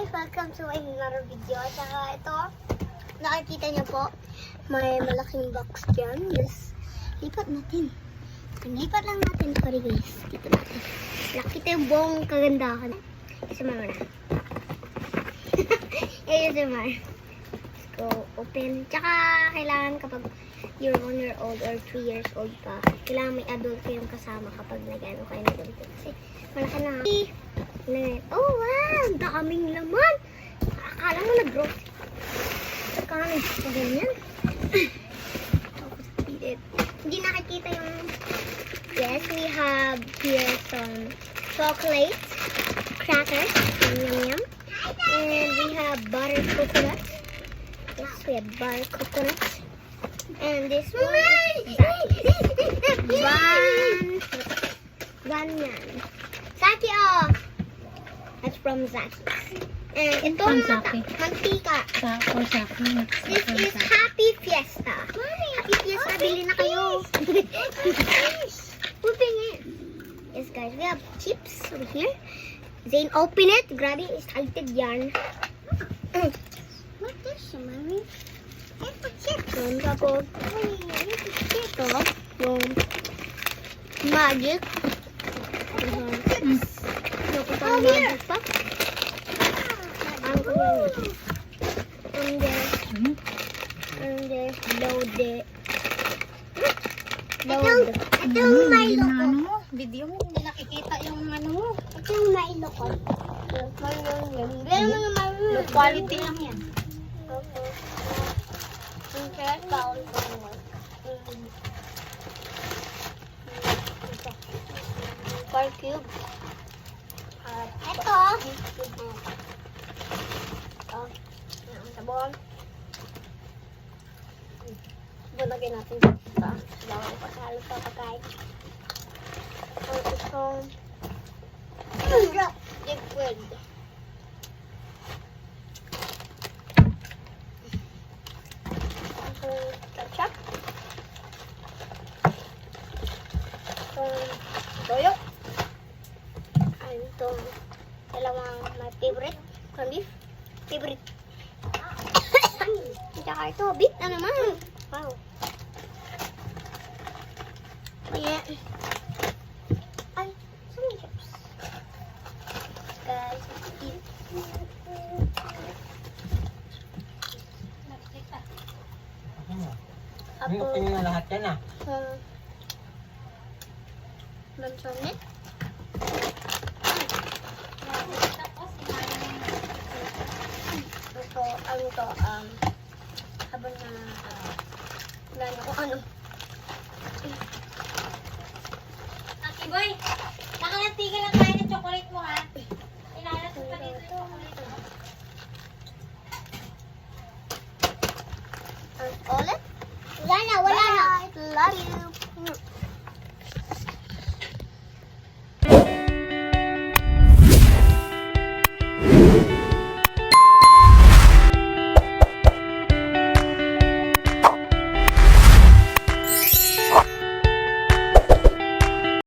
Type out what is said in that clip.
Welcome to another video. At saka ito, nakikita niyo po, may malaking box dyan. Yes, lipat natin. Lipat lang natin. Sorry guys, lipat natin. Nakita yung buong kagandahan. ASMR na. ASMR. Let's go open. Tsaka kailangan kapag you're 1 year old or 3 years old pa, kailangan may adult kayong kasama kapag nag-ano kayo na ganito. Kasi malaki na. Oh wow! Daming laman! Akala mo nag-grocery. Akala mo ganyan. Hindi nakikita yung... Yes, we have here some chocolate crackers. Yum yum. And we have butter coconuts. Yes, we have butter coconuts. And this one is Banyan. Zaki, oh! That's from Zaki. And ito mantika. This is Happy Fiesta. Happy Fiesta, bili na kayo. Open it. Yes guys, we have chips over here. Zayn, open it. Grabe, excited yan. What is it, mommy? It's a chips. Tapos, ito, yung magic. Chips. Oh, here. And then loaded. Ito yung Milo ko. Video mo, hindi nakikita yung ano mo. Ito yung Milo ko. Low quality lang yan. Okay, bawal ko naman. Four cube. Ito. Ang sabon. Lagyan natin sa bawang pasalo sa pagkain. Ang isang liquid. Ketchup. Toyo. And itong dalawang my favorite corned beef. Favorite. Tsaka ito, beef na naman. Wow. Yeah. Ay, some chips. Guys, eat. Tingin na lahat yan ah. Lansonit. Ito, ano to, habang na, wala na kung ano. Aki boy, nakalantigan lang tayo ng chocolate mo ha. Ilalatod pa dito yung chocolate mo. Ulit? Wala na. Love you.